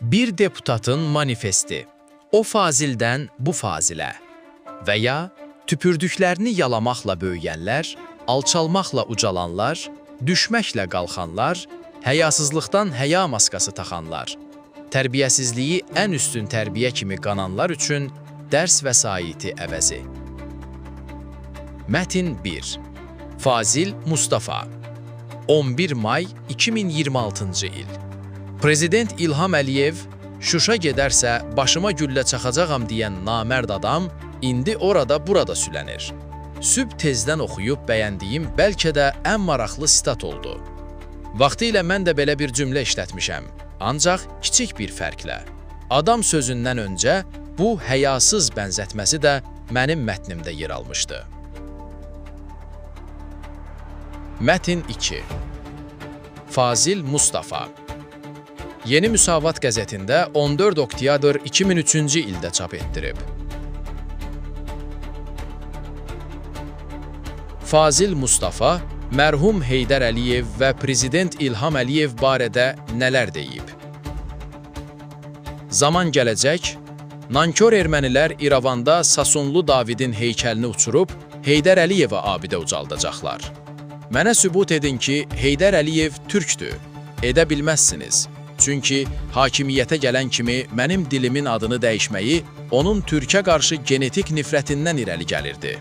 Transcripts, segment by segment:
Bir deputatın manifesti. O fazildən bu fazilə. Və ya tüpürdüklərini yalamaqla böyüyənlər, alçalmaqla ucalanlar, düşməklə qalxanlar, həyasızlıqdan həya maskası taxanlar, tərbiyəsizliyi ən üstün tərbiyə kimi qananlar üçün dərs vəsaiti əvəzi. Mətin 1. Fazil Mustafa 11 may 2026-cı il. Prezident İlham Əliyev, Şuşa gedərsə başıma güllə çaxacağam deyən namərd adam indi orada burada sülənir. Sübh tezdən oxuyub bəyəndiyim bəlkə də ən maraqlı sitat oldu. Vaxtilə mən də belə bir cümlə işlətmişəm, ancaq kiçik bir fərqlə. Adam sözündən öncə bu həyasız bənzətməsi də mənim mətnimdə yer almışdı. Mətin 2. Fazil Mustafa Yeni Müsavat qəzetində 14 oktyabr 2003-cü ildə çap etdirib. Fazil Mustafa, mərhum Heydər Əliyev və Prezident İlham Əliyev barədə nələr deyib? Zaman gələcək, nankor ermənilər İrəvanda Sasunlu Davidin heykəlini uçurub Heydər Əliyevə abidə ucaldacaqlar. Mənə sübut edin ki, Heydər Əliyev türkdür. Edə bilməzsiniz. Çünki hakimiyyətə gələn kimi mənim dilimin adını dəyişməyi onun türkə qarşı genetik nifrətindən irəli gəlirdi.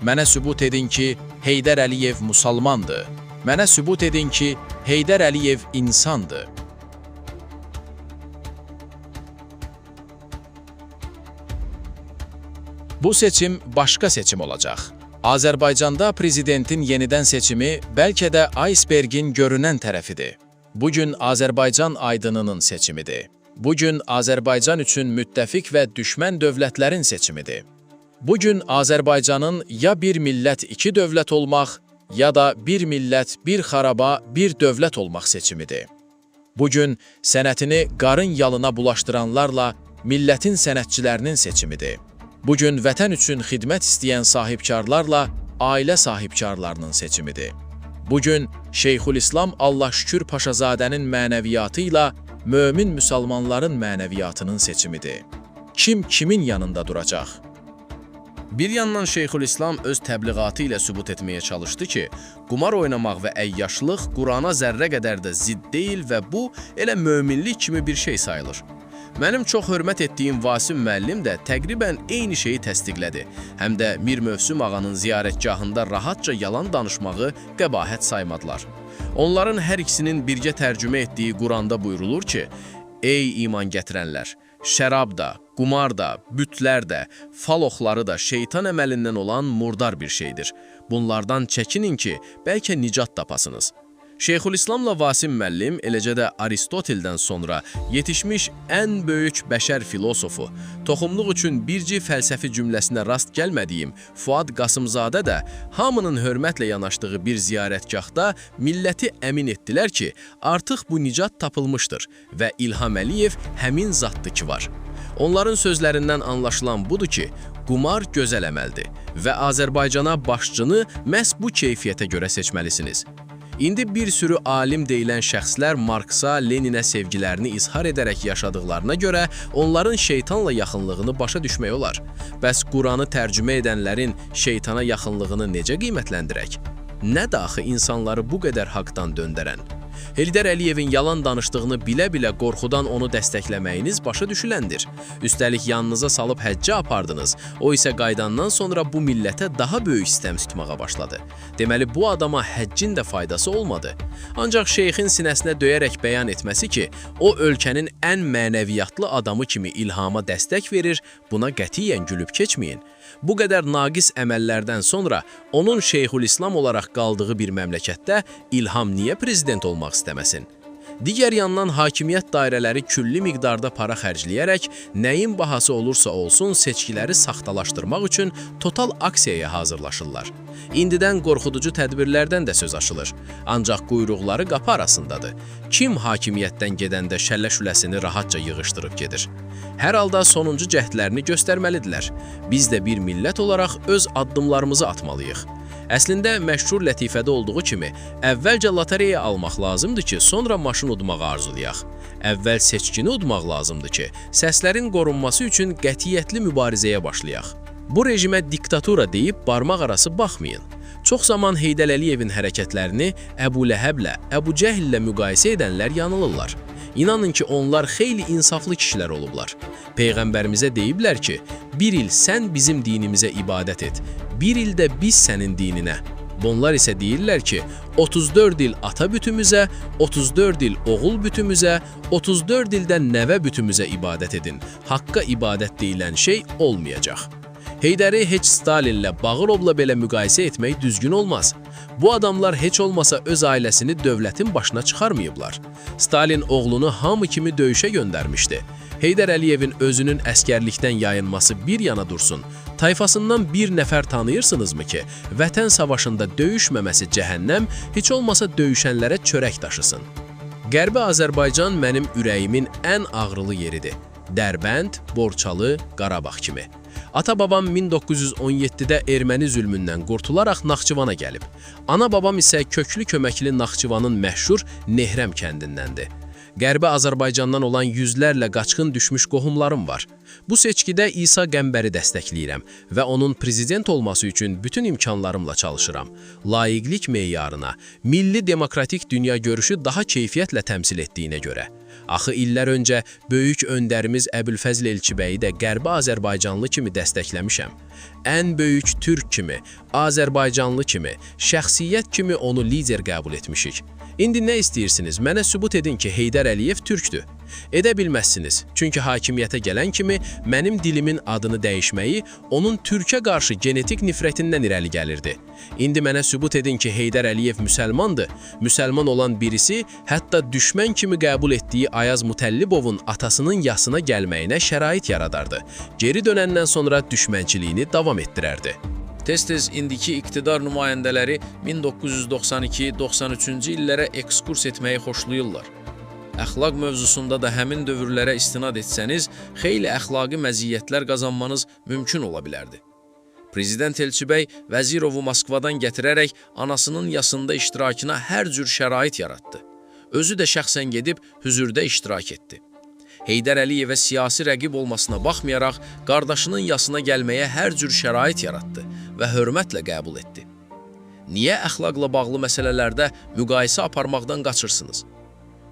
Mənə sübut edin ki, Heydər Əliyev musalmandır. Mənə sübut edin ki, Heydər Əliyev insandır. Bu seçim başqa seçim olacaq. Azərbaycanda prezidentin yenidən seçimi bəlkə də icebergin görünən tərəfidir. Bugün Azərbaycan aydınının seçimidir. Bugün Azərbaycan üçün müttəfiq və düşmən dövlətlərin seçimidir. Bugün Azərbaycanın ya bir millət iki dövlət olmaq, ya da bir millət, bir xaraba, bir dövlət olmaq seçimidir. Bugün sənətini qarın yalına bulaşdıranlarla millətin sənətçilərinin seçimidir. Bugün vətən üçün xidmət istəyən sahibkarlarla ailə sahibkarlarının seçimidir. Bugün Şeyxülislam Allah şükür Paşazadənin mənəviyyatı ilə mömin müsəlmanların mənəviyyatının seçimidir. Kim kimin yanında duracaq? Bir yandan Şeyxülislam öz təbliğatı ilə sübut etməyə çalışdı ki, qumar oynamaq və əyyaşlıq Qurana zərrə qədər də zidd deyil və bu elə möminlik kimi bir şey sayılır. Mənim çox hörmət etdiyim Vasim müəllim də təqribən eyni şeyi təsdiqlədi. Həm də Mir Mövsüm ağanın ziyarətgahında rahatca yalan danışmağı qəbahət saymadılar. Onların hər ikisinin birgə tərcümə etdiyi Quranda buyurulur ki, ey iman gətirənlər, şərab da, qumar da, bütlər də, fal oxları da şeytan əməlindən olan murdar bir şeydir. Bunlardan çəkinin ki, bəlkə nicat tapasınız. Şeyxülislamla Vasim müəllim, eləcə də Aristoteldən sonra yetişmiş ən böyük bəşər filosofu, toxumluq üçün birci fəlsəfi cümləsinə rast gəlmədiyim Fuad Qasımzadə də hamının hörmətlə yanaşdığı bir ziyarətgahda milləti əmin etdilər ki, artıq bu nicat tapılmışdır və İlham Əliyev həmin zatdır ki var. Onların sözlərindən anlaşılan budur ki, qumar gözəl əməldir və Azərbaycana başçını məhz bu keyfiyyətə görə seçməlisiniz. İndi bir sürü alim deyilən şəxslər Marksa, Leninə sevgilərini izhar edərək yaşadıqlarına görə onların şeytanla yaxınlığını başa düşmək olar. Bəs Quranı tərcümə edənlərin şeytana yaxınlığını necə qiymətləndirək? Nə daxı insanları bu qədər haqdan döndərən? Heydər Əliyevin yalan danışdığını bilə-bilə qorxudan onu dəstəkləməyiniz başa düşüləndir. Üstəlik yanınıza salıb həccə apardınız, o isə qaydandan sonra bu millətə daha böyük istəm tutmağa başladı. Deməli, bu adama həccin də faydası olmadı. Ancaq şeyxin sinəsinə döyərək bəyan etməsi ki, o ölkənin ən mənəviyyatlı adamı kimi İlhama dəstək verir, buna qətiyyən gülüb keçməyin. Bu qədər naqis əməllərdən sonra onun Şeyxülislam olaraq qaldığı bir məmləkətdə İlham niyə prezident olmaq istəməsin? Digər yandan hakimiyyət dairələri külli miqdarda para xərcləyərək nəyin bahası olursa olsun seçkiləri saxtalaşdırmaq üçün total aksiyaya hazırlaşırlar. İndidən qorxuducu tədbirlərdən də söz açılır. Ancaq quyruqları qapı arasındadır. Kim hakimiyyətdən gedəndə şəllə-şüləsini rahatca yığışdırıb gedir? Hər halda sonuncu cəhdlərini göstərməlidirlər. Biz də bir millət olaraq öz addımlarımızı atmalıyıq. Əslində məşhur lətifədə olduğu kimi, əvvəlcə lotereya almaq lazımdır ki, sonra maşın udmağı arzulayaq. Əvvəl seçkini udmaq lazımdır ki, səslərin qorunması üçün qətiyyətli mübarizəyə başlayaq. Bu rejimə diktatura deyib barmaq arası baxmayın. Çox zaman Heydər Əliyevin hərəkətlərini Əbu Ləhəblə, Əbu Cəhillə müqayisə edənlər yanılırlar. İnanın ki, onlar xeyli insaflı kişilər olublar. Peyğəmbərimizə deyiblər ki, bir il sən bizim dinimizə ibadət et, bir il də biz sənin dininə. Bunlar isə deyirlər ki, 34 il ata bütümüzə, 34 il oğul bütümüzə, 34 ildə nəvə bütümüzə ibadət edin. Haqqa ibadət deyilən şey olmayacaq. Heydəri heç Stalinlə, Bağırovla belə müqayisə etmək düzgün olmaz. Bu adamlar heç olmasa öz ailəsini dövlətin başına çıxarmayıblar. Stalin oğlunu hamı kimi döyüşə göndərmişdi. Heydər Əliyevin özünün əskərlikdən yayınması bir yana dursun. Tayfasından bir nəfər tanıyırsınızmı ki, Vətən savaşında döyüşməməsi cəhənnəm, heç olmasa döyüşənlərə çörək daşısın. Qərbi Azərbaycan mənim ürəyimin ən ağrılı yeridir. Dərbənd, Borçalı, Qarabağ kimi. Ata-babam 1917-də erməni zülmündən qurtularaq Naxçıvana gəlib. Ana-babam isə köklü köməkli Naxçıvanın məşhur Nehrəm kəndindəndir. Qərbi Azərbaycandan olan yüzlərlə qaçqın düşmüş qohumlarım var. Bu seçkidə İsa Qəmbəri dəstəkləyirəm və onun prezident olması üçün bütün imkanlarımla çalışıram. Layiqlik meyarına, milli demokratik dünya görüşü daha keyfiyyətlə təmsil etdiyinə görə. Axı illər öncə böyük öndərimiz Əbülfəzl Elçibəyi də Qərbi Azərbaycanlı kimi dəstəkləmişəm. Ən böyük türk kimi, Azərbaycanlı kimi, şəxsiyyət kimi onu lider qəbul etmişik. İndi nə istəyirsiniz? Mənə sübut edin ki, Heydər Əliyev türkdür. Edə bilməzsiniz, çünki hakimiyyətə gələn kimi mənim dilimin adını dəyişməyi onun türkə qarşı genetik nifrətindən irəli gəlirdi. İndi mənə sübut edin ki, Heydər Əliyev müsəlmandır. Müsəlman olan birisi hətta düşmən kimi qəbul etdiyi Ayaz Mütəllibovun atasının yasına gəlməyinə şərait yaradardı. Geri dönəndən sonra düşmənçiliyini davam etdirərdi. Tez-tez indiki iqtidar nümayəndələri 1992-93-cü illərə ekskurs etməyi xoşlayırlar. Əxlaq mövzusunda da həmin dövrlərə istinad etsəniz, xeyli əxlaqi məziyyətlər qazanmanız mümkün ola bilərdi. Prezident Elçibəy Vəzirovu Moskvadan gətirərək anasının yasında iştirakına hər cür şərait yaratdı. Özü də şəxsən gedib hüzurda iştirak etdi. Heydər Əliyevə siyasi rəqib olmasına baxmayaraq, qardaşının yasına gəlməyə hər cür şərait yaratdı və hörmətlə qəbul etdi. Niyə əxlaqla bağlı məsələlərdə müqayisə aparmaqdan qaçırsınız?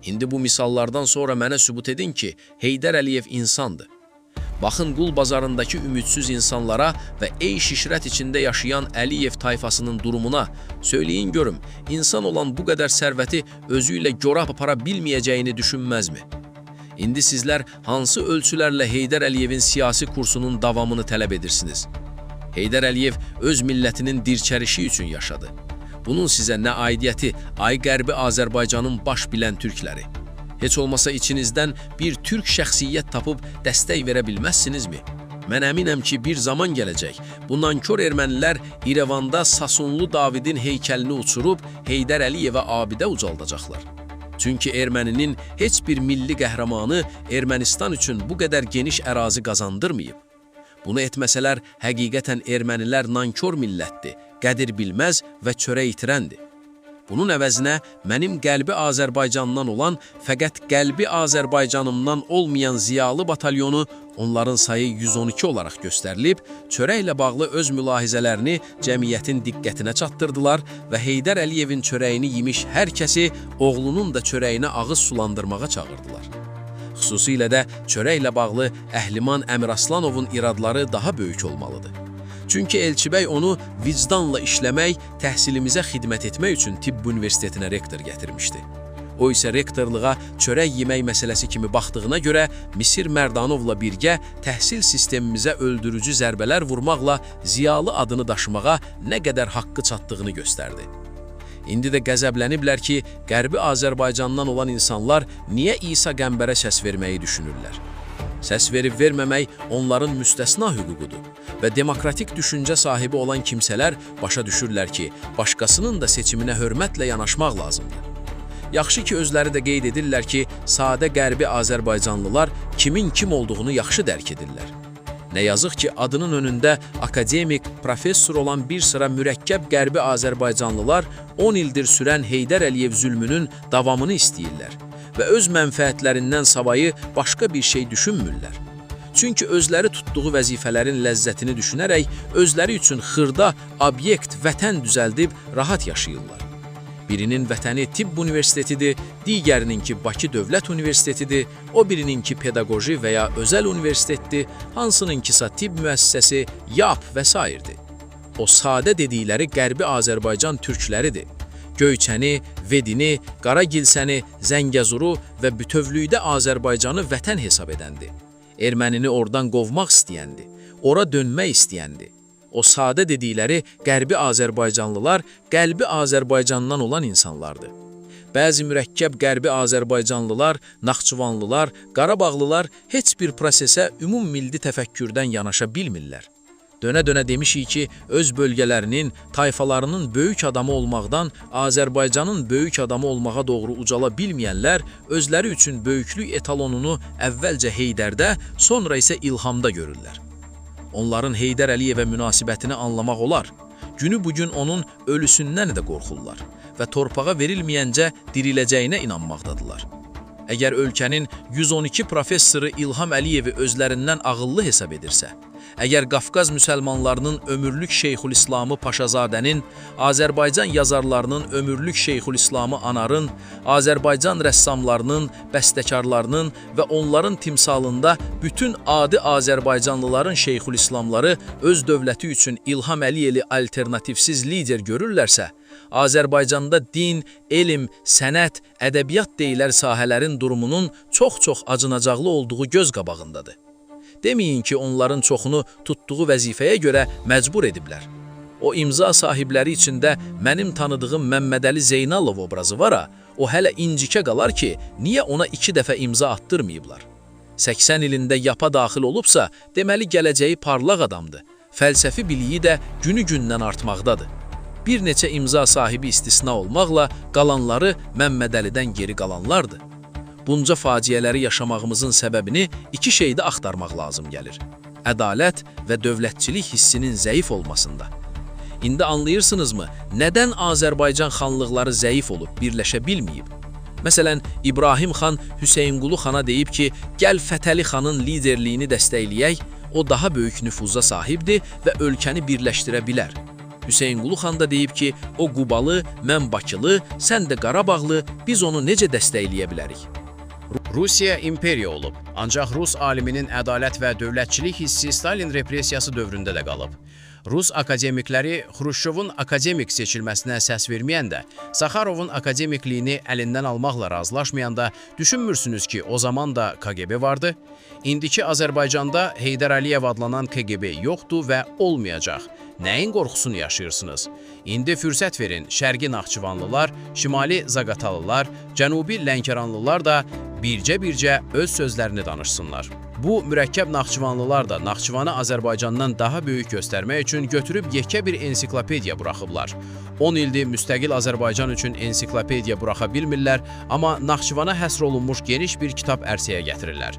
İndi bu misallardan sonra mənə sübut edin ki, Heydər Əliyev insandır. Baxın qul bazarındakı ümidsiz insanlara və eyş-işrət içində yaşayan Əliyev tayfasının durumuna, söyləyin görüm, insan olan bu qədər sərvəti özü ilə gorab apara bilməyəcəyini düşünməzmi? İndi sizlər hansı ölçülərlə Heydər Əliyevin siyasi kursunun davamını tələb edirsiniz? Heydər Əliyev öz millətinin dirçəlişi üçün yaşadı. Bunun sizə nə aidiyyəti, ay Qərbi Azərbaycanın baş bilən türkləri? Heç olmasa içinizdən bir türk şəxsiyyət tapıb dəstək verə bilməzsinizmi? Mən əminəm ki, bir zaman gələcək. Bu nankor ermənilər İrəvanda Sasunlu Davidin heykəlini uçurub Heydər Əliyevə abidə ucaldacaqlar. Çünki erməninin heç bir milli qəhrəmanı Ermənistan üçün bu qədər geniş ərazi qazandırmayıb. Bunu etməsələr, həqiqətən ermənilər nankor millətdir, qədir bilməz və çörək itirəndir. Bunun əvəzinə mənim qəlbi Azərbaycandan olan, fəqət qəlbi Azərbaycanımdan olmayan ziyalı batalyonu, onların sayı 112 olaraq göstərilib, çörəklə bağlı öz mülahizələrini cəmiyyətin diqqətinə çatdırdılar və Heydər Əliyevin çörəyini yemiş hər kəsi oğlunun da çörəyinə ağız sulandırmağa çağırdılar. Xüsusilə də çörəklə bağlı Əhliman Əmiraslanovun iradları daha böyük olmalıdır. Çünki Elçibəy onu vicdanla işləmək, təhsilimizə xidmət etmək üçün Tibb Universitetinə rektor gətirmişdi. O isə rektorluğa çörək yemək məsələsi kimi baxdığına görə Misir Mərdanovla birgə təhsil sistemimizə öldürücü zərbələr vurmaqla ziyalı adını daşımağa nə qədər haqqı çatdığını göstərdi. İndi də qəzəbləniblər ki, Qərbi Azərbaycandan olan insanlar niyə İsa Qəmbərə səs verməyi düşünürlər? Səs verib verməmək onların müstəsna hüququdur və demokratik düşüncə sahibi olan kimsələr başa düşürlər ki, başqasının da seçiminə hörmətlə yanaşmaq lazımdır. Yaxşı ki, özləri də qeyd edirlər ki, sadə Qərbi Azərbaycanlılar kimin kim olduğunu yaxşı dərk edirlər. Nə yazıq ki, adının önündə akademik, professor olan bir sıra mürəkkəb qərbi Azərbaycanlılar 10 ildir sürən Heydər Əliyev zülmünün davamını istəyirlər və öz mənfəətlərindən savayı başqa bir şey düşünmürlər. Çünki özləri tutduğu vəzifələrin ləzzətini düşünərək özləri üçün xırda, obyekt, vətən düzəldib rahat yaşayırlar. Birinin vətəni Tibb Universitetidir, digərininki Bakı Dövlət Universitetidir, o birininki pedaqoji və ya özəl universitetdir, hansınınkisə tibb müəssisəsi, YAP və s. O sadə dedikləri Qərbi Azərbaycan türkləridir. Göyçəni, Vedini, Qaragilsəni, Zəngəzuru və bütövlükdə Azərbaycanı vətən hesab edəndi. Ermənini oradan qovmaq istəyəndi, ora dönmək istəyəndi. O sadə dedikləri Qərbi Azərbaycanlılar qəlbi Azərbaycandan olan insanlardır. Bəzi mürəkkəb Qərbi Azərbaycanlılar, Naxçıvanlılar, Qarabağlılar heç bir prosesə ümum-milli təfəkkürdən yanaşa bilmirlər. Dönə-dönə demişik ki, öz bölgələrinin, tayfalarının böyük adamı olmaqdan Azərbaycanın böyük adamı olmağa doğru ucala bilməyənlər özləri üçün böyüklük etalonunu əvvəlcə Heydərdə, sonra isə İlhamda görürlər. Onların Heydər Əliyevə münasibətini anlamaq olar. Günü bugün onun ölüsündən də qorxurlar və torpağa verilməyəncə diriləcəyinə inanmaqdadılar. Əgər ölkənin 112 professoru İlham Əliyevi özlərindən ağıllı hesab edirsə, əgər Qafqaz müsəlmanlarının ömürlük Şeyxülislamı Paşazadənin, Azərbaycan yazarlarının ömürlük Şeyxülislamı Anarın, Azərbaycan rəssamlarının, bəstəkarlarının və onların timsalında bütün adi Azərbaycanlıların Şeyxülislamları öz dövləti üçün İlham Əliyeli alternativsiz lider görürlərsə, Azərbaycanda din, elm, sənət, ədəbiyyat deyilər sahələrin durumunun çox-çox acınacaqlı olduğu göz qabağındadır. Deməyin ki, onların çoxunu tutduğu vəzifəyə görə məcbur ediblər. O imza sahibləri içində mənim tanıdığım Məmmədəli Zeynalov obrazı var, o hələ incikə qalar ki, niyə ona 2 dəfə imza attırmayıblar? 80 ilində yapa daxil olubsa, deməli gələcəyi parlaq adamdır. Fəlsəfi biliyi də günü-gündən artmaqdadır. Bir neçə imza sahibi istisna olmaqla qalanları Məmmədəlidən geri qalanlardır. Bunca faciələri yaşamağımızın səbəbini 2 şeydə axtarmaq lazım gəlir. Ədalət və dövlətçilik hissinin zəif olmasında. İndi anlayırsınızmı, nədən Azərbaycan xanlıqları zəif olub, birləşə bilməyib? Məsələn, İbrahim xan Hüseynqulu xana deyib ki, gəl Fətəli xanın liderliyini dəstəkləyək, o daha böyük nüfuza sahibdir və ölkəni birləşdirə bilər. Hüseynqulu xan da deyib ki, o Qubalı, mən Bakılı, sən də Qarabağlı, biz onu necə dəstəkləyə bilərik? Rusiya imperiya olub, ancaq Rus aliminin ədalət və dövlətçilik hissi Stalin repressiyası dövründə də qalıb. Rus akademikləri Xruşşovun akademik seçilməsinə səs verməyəndə, Saxarovun akademikliyini əlindən almaqla razılaşmayanda düşünmürsünüz ki, o zaman da KGB vardı? İndiki Azərbaycanda Heydər Əliyev adlanan KGB yoxdur və olmayacaq. Nəyin qorxusunu yaşayırsınız? İndi fürsət verin, Şərqi Naxçıvanlılar, Şimali Zaqatalılar, Cənubi Lənkəranlılar da bircə-bircə öz sözlərini danışsınlar. Bu mürəkkəb Naxçıvanlılar da Naxçıvanı Azərbaycandan daha böyük göstərmək üçün götürüb yekə bir ensiklopediya buraxıblar. 10 ildir müstəqil Azərbaycan üçün ensiklopediya buraxa bilmirlər, amma Naxçıvana həsr olunmuş geniş bir kitab ərsəyə gətirirlər.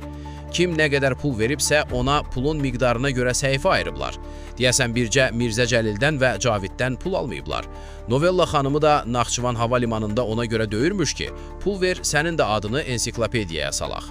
Kim nə qədər pul veribsə, ona pulun miqdarına görə səhifə ayırıblar. Deyəsən bircə Mirzə Cəlildən və Caviddən pul almayıblar. Novella xanımı da Naxçıvan hava limanında ona görə döyürmüş ki, pul ver, sənin də adını ensiklopediyaya salaq.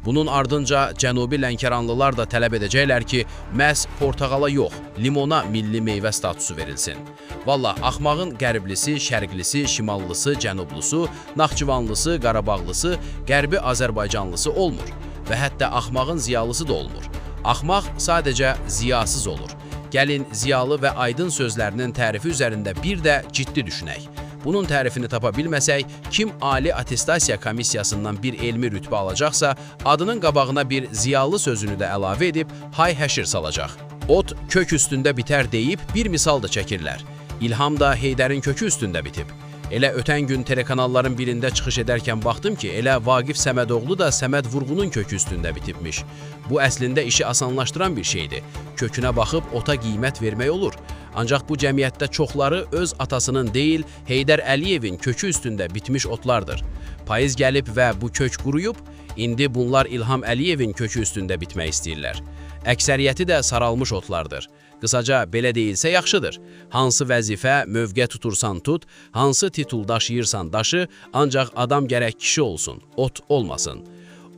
Bunun ardınca Cənubi Lənkəranlılar da tələb edəcəklər ki, məhz portağala yox, limona milli meyvə statusu verilsin. Valla, axmağın qərblisi, şərqlisi, şimallısı, cənublusu, Naxçıvanlısı, Qarabağlısı, qərbi Azərbaycanlısı olmur və hətta axmağın ziyalısı da olmur. Axmaq sadəcə ziyasız olur. Gəlin ziyalı və aydın sözlərinin tərifi üzərində bir də ciddi düşünək. Bunun tərifini tapa bilməsək, kim Ali Attestasiya Komissiyasından bir elmi rütbə alacaqsa, adının qabağına bir ziyalı sözünü də əlavə edib hay-həşir salacaq. Ot kök üstündə bitər deyib bir misal da çəkirlər. İlham da Heydərin kökü üstündə bitib. Elə ötən gün telekanalların birində çıxış edərkən baxdım ki, elə Vaqif Səmədoğlu da Səməd Vurğunun kökü üstündə bitibmiş. Bu əslində işi asanlaşdıran bir şeydir. Kökünə baxıb ota qiymət vermək olur. Ancaq bu cəmiyyətdə çoxları öz atasının deyil, Heydər Əliyevin kökü üstündə bitmiş otlardır. Payız gəlib və bu kök quruyub, indi bunlar İlham Əliyevin kökü üstündə bitmək istəyirlər. Əksəriyyəti də saralmış otlardır. Qısaca belə deyilsə yaxşıdır. Hansı vəzifə, mövqe tutursan tut, hansı titul daşıyırsan daşı, ancaq adam gərək kişi olsun, ot olmasın.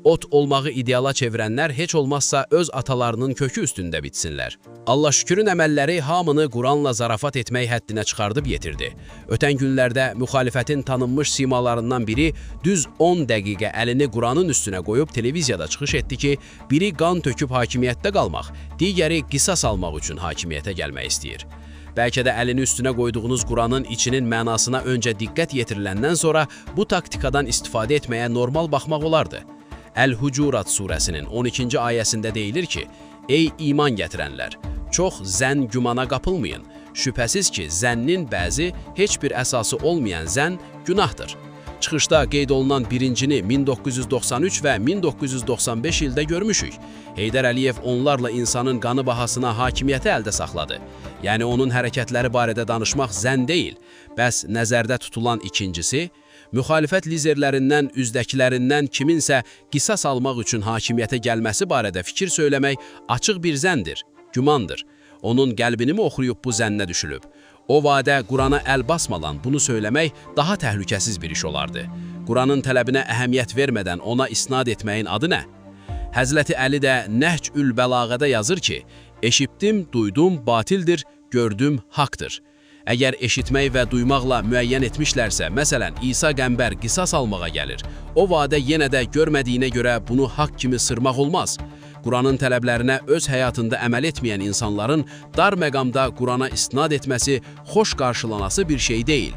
Ot olmağı ideala çevirənlər heç olmazsa öz atalarının kökü üstündə bitsinlər. Allah şükürün əməlləri hamını Quranla zarafat etmək həddinə çıxardıb yetirdi. Ötən günlərdə müxalifətin tanınmış simalarından biri düz 10 dəqiqə əlini Quranın üstünə qoyub televiziyada çıxış etdi ki, biri qan töküb hakimiyyətdə qalmaq, digəri qisas almaq üçün hakimiyyətə gəlmək istəyir. Bəlkə də əlini üstünə qoyduğunuz Quranın içinin mənasına öncə diqqət yetiriləndən sonra bu taktikadan istifadə etməyə normal baxmaq olardı. Əl-Hucurat surəsinin 12-ci ayəsində deyilir ki, ey iman gətirənlər, çox zənn gümana qapılmayın. Şübhəsiz ki, zənnin bəzi, heç bir əsası olmayan zənn günahdır. Çıxışda qeyd olunan birincini 1993 və 1995 ildə görmüşük. Heydər Əliyev onlarla insanın qanı bahasına hakimiyyəti əldə saxladı. Yəni onun hərəkətləri barədə danışmaq zənn deyil. Bəs nəzərdə tutulan ikincisi, müxalifət liderlərindən, üzdəkilərindən kiminsə qisas almaq üçün hakimiyyətə gəlməsi barədə fikir söyləmək açıq bir zəndir, gümandır. Onun qəlbini mi oxuyub bu zənnə düşülüb? O vadə Qurana əl basmadan bunu söyləmək daha təhlükəsiz bir iş olardı. Quranın tələbinə əhəmiyyət vermədən ona isnad etməyin adı nə? Həzrəti Əli də Nəhcül Bəlağədə yazır ki, eşitdim, duydum, batildir, gördüm, haqdır. Əgər eşitmək və duymaqla müəyyən etmişlərsə, məsələn, İsa qəmbər qisas almağa gəlir, o vadə yenə də görmədiyinə görə bunu haqq kimi sırmaq olmaz. Quranın tələblərinə öz həyatında əməl etməyən insanların dar məqamda Qurana istinad etməsi xoş qarşılanası bir şey deyil.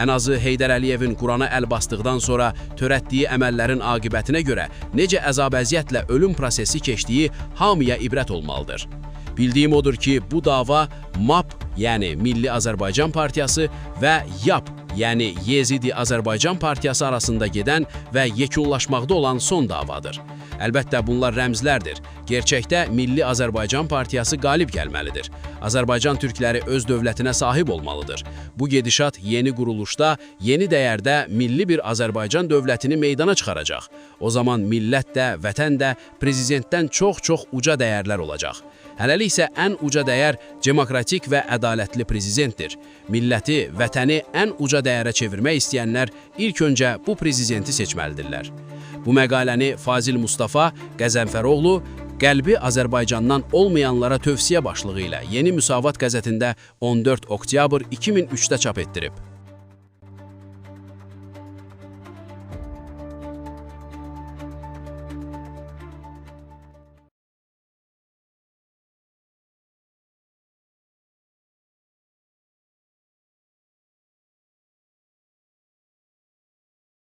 Ən azı Heydər Əliyevin Qurana əl basdıqdan sonra törətdiyi əməllərin aqibətinə görə necə əzab-əziyyətlə ölüm prosesi keçdiyi hamıya ibrət olmalıdır. Bildiyim odur ki, bu dava MAP, yəni Milli Azərbaycan Partiyası və YAP, yəni Yezidi Azərbaycan Partiyası arasında gedən və yekunlaşmaqda olan son davadır. Əlbəttə, bunlar rəmzlərdir. Gerçəkdə Milli Azərbaycan Partiyası qalib gəlməlidir. Azərbaycan türkləri öz dövlətinə sahib olmalıdır. Bu gedişat yeni quruluşda, yeni dəyərdə milli bir Azərbaycan dövlətini meydana çıxaracaq. O zaman millət də, vətən də prezidentdən çox-çox uca dəyərlər olacaq. Hələlik isə ən uca dəyər demokratik və ədalətli prezidentdir. Milləti, vətəni ən uca dəyərə çevirmək istəyənlər ilk öncə bu prezidenti seçməlidirlər. Bu məqaləni Fazil Mustafa Qəzənfəroğlu Qəlbi Azərbaycandan olmayanlara tövsiyə başlığı ilə Yeni Müsavat qəzetində 14 oktyabr 2003-də çap etdirib.